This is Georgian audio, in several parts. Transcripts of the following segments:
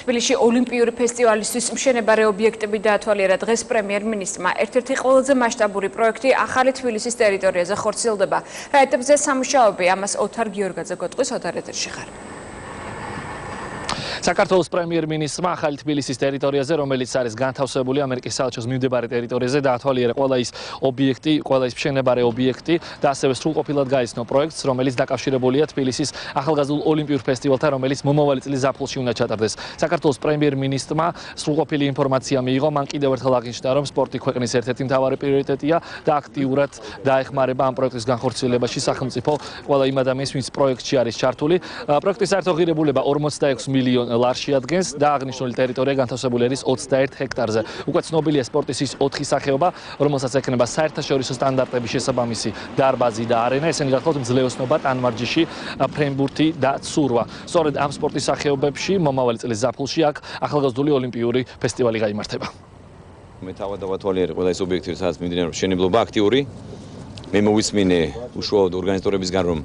თბილისში ოლიმპიური ფესტივალისთვის მშენებარე ობიექტები დაათვალიერა დღეს პრემიერ-მინისტრმა. ერთ-ერთი ყველაზე მასშტაბური პროექტი ახალი თბილისის ტერიტორიაზე ხორციელდება. რა ეტაპზეა სამუშაოები? ამას ოთარ გიორგაძე გეტყვის ოთარ ეთერში ხარ. საქართველოს პრემიერ-მინისტრმა ახალი თბილისის ტერიტორიაზე, რომელიც არის განთავსებული ამერიკის საელჩოს მიმდებარე ტერიტორიაზე, დაათვალიერა ყველა ის ობიექტი, ყველა ის მშენებარე ობიექტი და ასევე სრულყოფილად გაიცნო პროექტს, რომელიც დაკავშირებულია თბილისის ახალგაზრდულ ოლიმპიურ ფესტივალთან, რომელიც მომავალი წლის ზაფხულში უნდა ჩატარდეს. საქართველოს პრემიერ-მინისტრმა სრულყოფილი ინფორმაცია მიიღო, მან კიდევ ერთხელ აღნიშნა, რომ სპორტი ქვეყნის ერთ-ერთი მთავარი პრიორიტეტია და აქტიურად დაეხმარება ამ პროექტის განხორციელებაში სახელმწიფო ყველა იმ ადამიანს, ვინც პროექტში არის ჩართული. პროექტის საერთო ღირებულება 46 მილიონ ლარში ადგენს და აღნიშნული ტერიტორია განთავსებული არის 21 ჰექტარზე. უკვე ცნობილია სპორტის ის 4 სახეობა, რომელსაც ექნება საერთაშორისო სტანდარტების შესაბამისი დარბაზი და არენა. ესენი გახლავთ მძლეოსნობა, ტანვარჯიში, ფრენბურთი და ცურვა. სწორედ ამ სპორტის სახეობებში მომავალი წლის ზაფხულში აქ ახალგაზრდული ოლიმპიური ფესტივალი გაიმართება. მე თავად დავათვალიერე ყველა ის ობიექტები, სადაც მიმდინარეობს მშენებლობა აქტიური. მე მოვისმინე უშუალოდ ორგანიზატორებისგან, რომ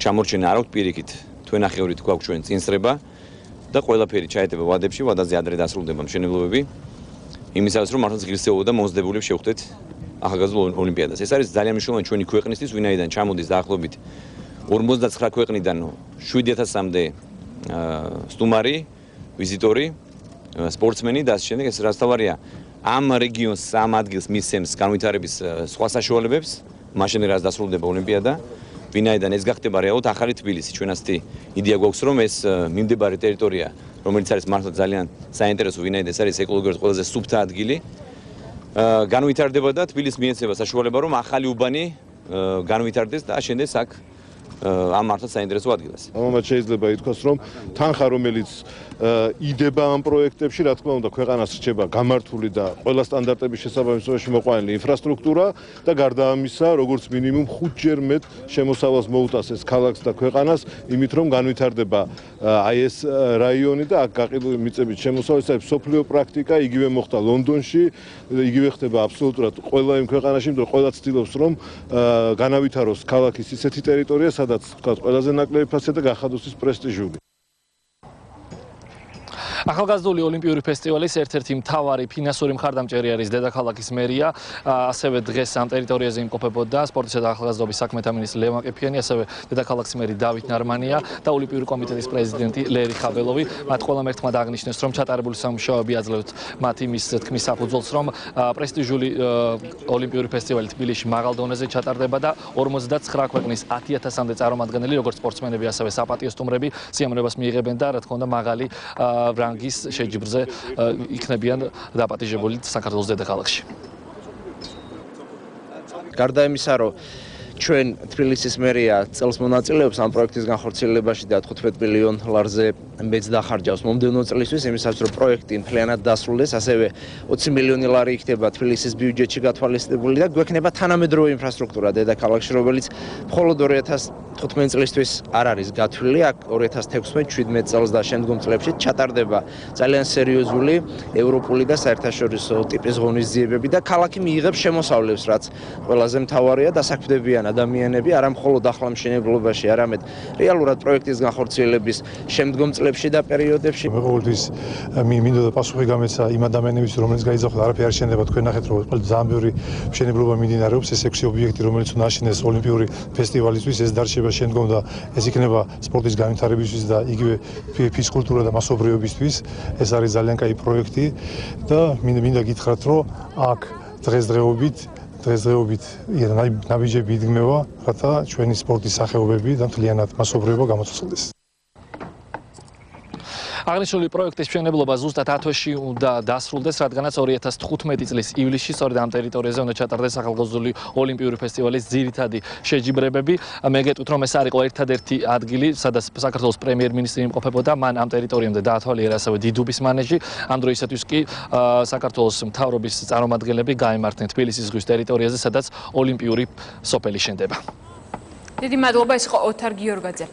ჩამორჩენა არ აქვთ პირიქით, თვენახევრით გვაქვს ჩვენ წინსწრება. და ყველაფერი ჩაეტება ვადებში, ვადაზე ადრე დასრულდება მშენებლობები. იმისათვის რომ მართლაც ღირსეულობა და მომზადებული შევხვდეთ ახალგაზრდულ ოლიმპიადას. ეს არის ძალიან მნიშვნელოვანი ჩვენი ქვეყნისთვის, ვინაიდან ჩამოდის დაახლოებით 59 ქვეყნიდან 7000-მდე სტუმარი, ვიზიტორი, სპორტსმენი და ასე შემდეგ. ეს რაც თავარია ამ რეგიონს, ამ ადგილს მისცემს განვითარების სხვა საშუალებებს, მაშინ რაც დასრულდება ოლიმპიადა. ვინაიდან ეს გახდება რეალურად ახალი თბილისი. ჩვენ ასეთი იდეა გვაქვს, რომ ეს მიმდებარე ტერიტორია, რომელიც არის მართლა ძალიან საინტერესო, ვინაიდან ეს არის ეკოლოგიურად ყველაზე სუფთა ადგილი, განვითარდება და თბილისს მიეცემა საშუალება, რომ ახალი უბანი განვითარდეს და აშენდეს აქ ამ მართლა საინტერესო ადგილას. ამათ შეიძლება ითქვას, რომ თანხა, რომელიც იდება ამ პროექტებში, რა თქმა უნდა, ქვეყანას რჩება გამართული და ყველა სტანდარტების შესაბამისობაში მოყვანილი ინფრასტრუქტურა და გარდა ამისა, როგორც მინიმუმ 5-ჯერ მეტ შემოსავალს მოუტანს ეს ქალაქს და ქვეყანას, იმით რომ განვითარდება აი ეს რაიონი და აქ გაყიდული მიწებით შემოსავლის ეს სოფლიო პრაქტიკა, იგივე მოხდა ლონდონში, იგივე ხდება აბსოლუტურად ყველა იმ ქვეყანაში, იმიტომ რომ ყველა ცდილობს, რომ განავითაროს ქალაქის ისეთი ტერიტორია, სადაც თქვა ყველაზე ნაკლები ფასი და გახადოს ის პრესტიჟული. ახალგაზრდული ოლიმპიური ფესტივალის ერთ-ერთი მთავარი ფინანსური მხარდამჭერი არის დედაქალაქის მერია. ასევე დღეს ამ ტერიტორიაზე იმყოფებოდა სპორტისა და ახალგაზრდობის საქმეთა მინისტრი ლევან ყიფიანი, ასევე დედაქალაქის მერი დავით ნარმანია და ოლიმპიური კომიტეტის პრეზიდენტი ლერი ხაბელოვი. მათ ყველამ ერთმანეთს აღნიშნეს, რომ ჩატარებული სამუშაოები აძლევთ მათ იმის თქმის საფუძველს, რომ პრესტიჟული ოლიმპიური ფესტივალი თბილისში მაღალ დონეზე ჩატარდება და 59 ქვეყნის 10000-მდე წარმომადგენელი, როგორც სპორტსმენები, ასევე საპატიო სტუმრები სიამოვნებას მიიღებენ და რა თქმა უნდა მაღალი რანგის შეჯიბრზე იქნებიან დაპატიჟებული საქართველოს დედაქალაქში. გარდა იმისა, რომ ჩვენ თბილისის მერია წელს მონაწილეობს ამ პროექტის განხორციელებაში და 15 მილიონ ლარზე მეც დახარჯავს მომდევნო წლისთვის, იმისათვის რომ პროექტი მთლიანად დასრულდეს, ასევე 20 მილიონი ლარი იქნება თბილისის ბიუჯეტში გათვალისწინებული და გვექნება თანამედროვე ინფრასტრუქტურა დედაქალაქში, რომელიც მხოლოდ 2015 წლისთვის არ არის გათვლილი, აქ 2016-17 წელს და შემდგომ წლებში ჩატარდება ძალიან სერიოზული ევროპული და საერთაშორისო ტიპის ღონისძიებები და ქალაქი მიიღებს შემოსავლებს, რაც ყველაზე მთავარია და საქმდებიან ადამიანები არა მხოლოდ ახლა მშენებლობაში, არამედ რეალურად პროექტის განხორციელების შემდგომ წლებში და პერიოდებში. მე ყოველთვის მინდოდა პასუხი გამეცა იმ ადამიანების, რომელიც გაიძახოთ, არაფერი არ შენდება, თქვენ ნახეთ, რომ ძალიან ბევრი მშენებლობა მიმდინარეობს, ეს 6 ობიექტი, რომელიც უნდა აშენდეს ოლიმპიური ფესტივალისთვის, ეს დარჩება შემდგომ და ეს იქნება სპორტის განვითარებისთვის და იგივე ფიზკულტურა და მასობრივობისთვის. ეს არის ძალიან კაი პროექტი და მინდა გითხრათ, რომ აქ დღესდღეობით ნაბიჯები იდგმება, რათა ჩვენი სპორტის სახეობები და მთლიანად მასობრივობა გამოცდილდეს. აღნიშნული პროექტის მშენებლობა ზუსტად 10 თვეში უნდა დასრულდეს, რადგანაც 2015 წლის ივლისში სწორედ ამ ტერიტორიაზე უნდა ჩატარდეს ახალგაზრდული ოლიმპიური ფესტივალის ძირითადი შეჯიბრებები. მე გეტყვით, რომ ეს არის ერთადერთი ადგილი, სადაც საქართველოს პრემიერ-მინისტრი იმყოფებოდა, მან ამ ტერიტორიამდე დაათვალიერა ასევე დიდუბის მანეჟი. ამ დროისათვის კი საქართველოს მთავრობის წარმომადგენლები გაემართნენ თბილისის ზღვის ტერიტორიაზე, სადაც ოლიმპიური სოფელი შენდება. დიდი მადლობა, ეს იყო ოთარ გიორგაძე.